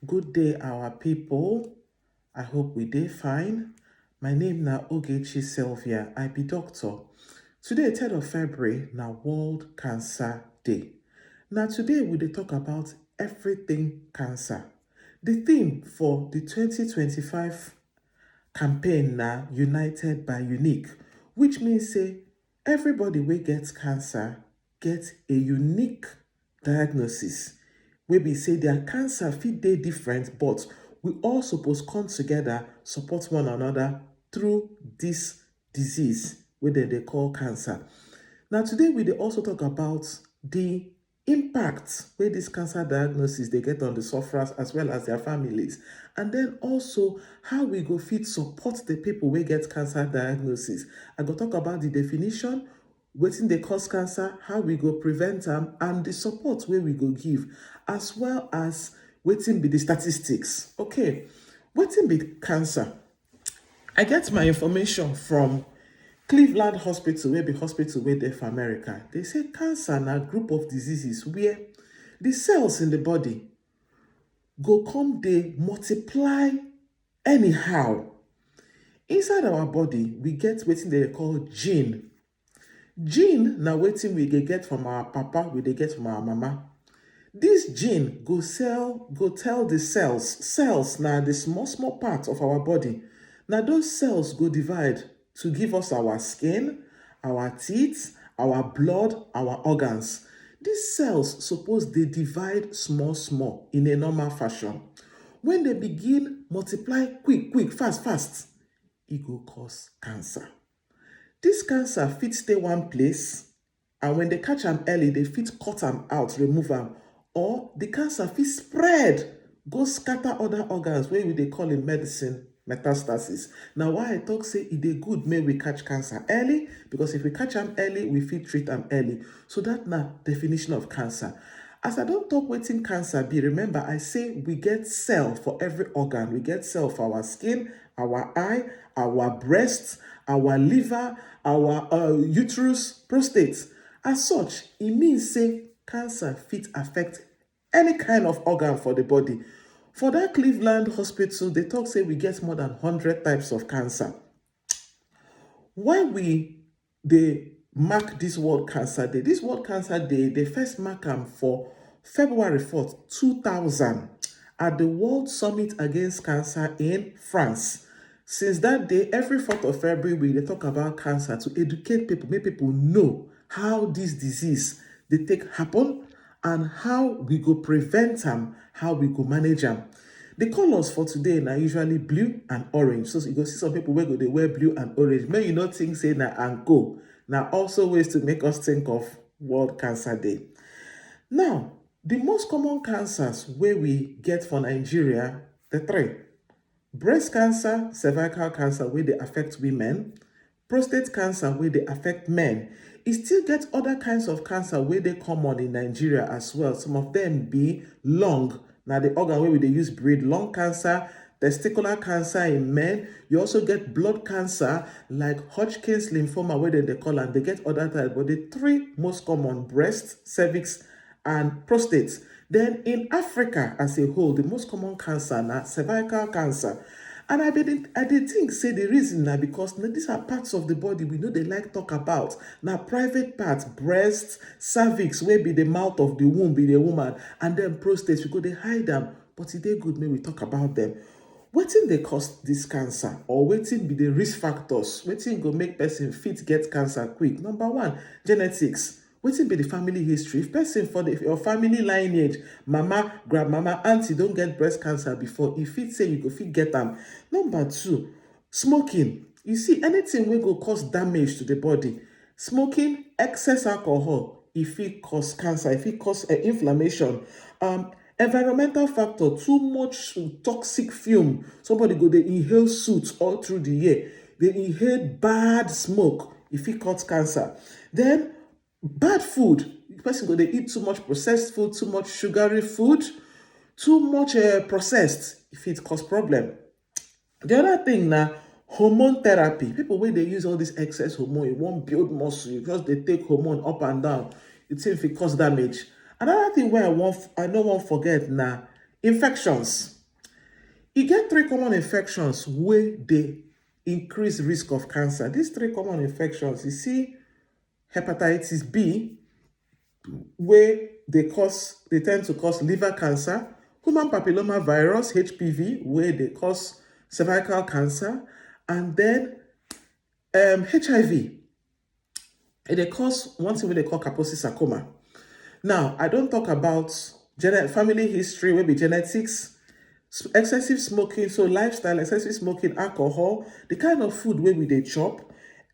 Good day, our people. I hope we dey fine. My name na Ogechi Sylvia. I be doctor. Today, 3rd of February, na World Cancer Day. Now, today we dey talk about everything cancer. The theme for the 2025 campaign na United by Unique, which means say everybody wey get cancer get a unique diagnosis. Wey be say their cancer fit dey different, but we all suppose come together, support one another through this disease wey dem dey call cancer. Now today we dey also talk about the impact wey this cancer diagnosis dey get on the sufferers as well as their families, and then also how we go fit support the people wey get cancer diagnosis. I go talk about the definition, wetin dey cause cancer, how we go prevent am, and the support wey we go give, as well as wetin be the statistics. Okay, wetin be cancer? I get my information from Cleveland Hospital, wey be hospital wey dey for America. They say cancer na group of diseases where the cells in the body go come dey multiply anyhow. Inside our body, we get wetin they call gene. Gene na wetin we dey get from our papa, we dey get from our mama. This gene go tell the cells na the small part of our body. Na those cells go divide to give us our skin, our teeth, our blood, our organs. These cells suppose dey divide small in a normal fashion. When they begin multiply quick, fast, e go cause cancer. This cancer fit stay one place, and when they catch am early, they fit cut am out, remove am, or the cancer fit spread go scatter other organs wey we dey call in medicine metastasis. Na why I talk say e dey good make we catch cancer early, because if we catch am early, we fit treat am early. So that na definition of cancer. As I don talk wetin cancer be, remember I say we get cell for every organ. We get cell for our skin, our eye, our breast, our liver, our uterus, prostate. As such, e mean say cancer fit affect any kind of organ for the body. For that Cleveland hospital, they talk say we get more than 100 types of cancer. Why we dey mark this World Cancer Day? This World Cancer Day, they first mark am for February 4th, 2000 at the World Summit Against Cancer in France. Since that day, every 4th of February, we dey talk about cancer to educate people, make people know how this disease dey take happen, and how we go prevent am, how we go manage am. The colors for today na usually blue and orange. So you go see some people wey go dey wear blue and orange. Make you no think say na anko. Na also ways to make us think of World Cancer Day. Now, the most common cancers wey we get for Nigeria, the three: breast cancer, cervical cancer wey dey affect women, prostate cancer wey dey affect men. E still get other kinds of cancer wey dey common in Nigeria as well. Some of them be lung, na the organ wey we dey use breathe, lung cancer, testicular cancer in men. You also get blood cancer like Hodgkin's lymphoma wey dem dey call am. They get other types, but the three most common: breast, cervix, and prostate. Then in Africa as a whole, the most common cancer na cervical cancer. And I dey think say the reason na because these are parts of the body we no dey like talk about. Na private parts: breast, cervix wey be the mouth of the womb, be the woman, and then prostate, we go dey hide am, but e dey good make we talk about them. Wetin dey cause this cancer, or wetin be the risk factors? Wetin go make person fit get cancer quick? Number one, genetics. Wetin be the family history? If person for your family lineage, mama, grandmama, auntie don get breast cancer before, e fit say you go fit get am. Number two, smoking. You see, anything wey go cause damage to the body, smoking, excess alcohol, e fit cause cancer, e fit cause inflammation. Environmental factor: too much toxic fume. Somebody go dey inhale soot all through the year. They inhale bad smoke, e fit cause cancer. Then bad food. The person go dey eat too much processed food, too much sugary food, too much processed, e fit cause problem. The other thing na hormone therapy. People wey dey use all this excess hormone, you wan build muscle, you just dey take hormone up and down, you think fit cause damage. Another thing wey I no wan forget na Infections. You get 3 common infections where they increase risk of cancer. These 3 common infections, you see hepatitis B, where they tend to cause liver cancer, human papilloma virus, HPV, where they cause cervical cancer, and then HIV. They cause one thing they call Kaposi sarcoma. Now, I don't talk about family history, maybe genetics, excessive smoking, so lifestyle, excessive smoking, alcohol, the kind of food where we they chop,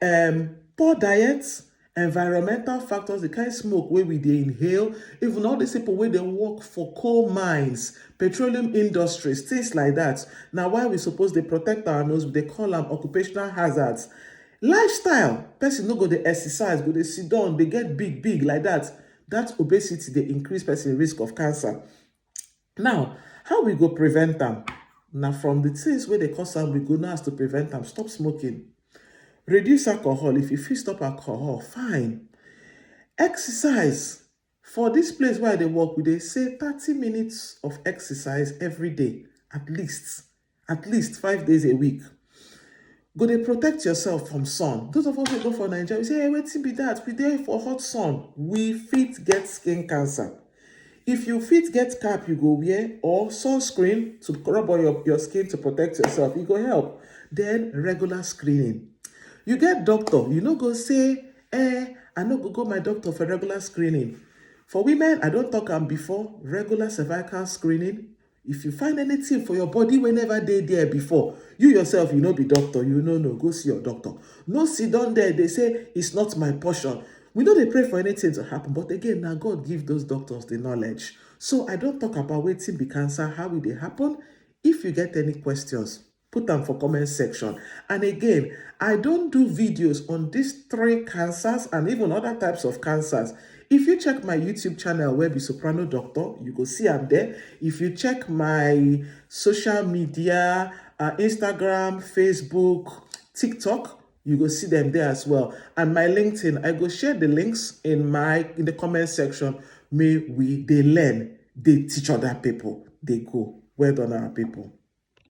poor diets, environmental factors, the kind of smoke where we they inhale, even all these people where they work for coal mines, petroleum industries, things like that. Now, why we suppose they protect our nose, they call them occupational hazards. Lifestyle, person no go dey exercise, go dey sit down, they get big like that. That obesity, they increase person risk of cancer. Now, how we go prevent them? Now, from the things where they cause am, we go now as to prevent them. Stop smoking. Reduce alcohol. If you feel stop alcohol, fine. Exercise. For this place where they work, we they say 30 minutes of exercise every day, at least 5 days a week. Go dey protect yourself from sun. Those of us who go for Nigeria, we say, hey, wetin be that? We there for hot sun. We fit get skin cancer. If you fit get cap, you go wear, or sunscreen to rub on your skin to protect yourself. It go help. Then regular screening. You get doctor, you no go say, I no go my doctor for regular screening. For women, I don't talk am before, regular cervical screening. If you find anything for your body wey never dey there before, you yourself, you no be doctor, you no know, go see your doctor. No sit down there, they say, it's not my portion. We know they pray for anything to happen, but again, now God give those doctors the knowledge. So I don't talk about wetin be cancer, how will they happen. If you get any questions, put them for comment section. And again, I don't do videos on these 3 cancers and even other types of cancers. If you check my YouTube channel, where be SopranoDoctor, you go see I'm there. If you check my social media, Instagram, Facebook, TikTok, you go see them there as well. And my LinkedIn, I go share the links in the comment section. May they learn, they teach other people, they go. Well done, our people.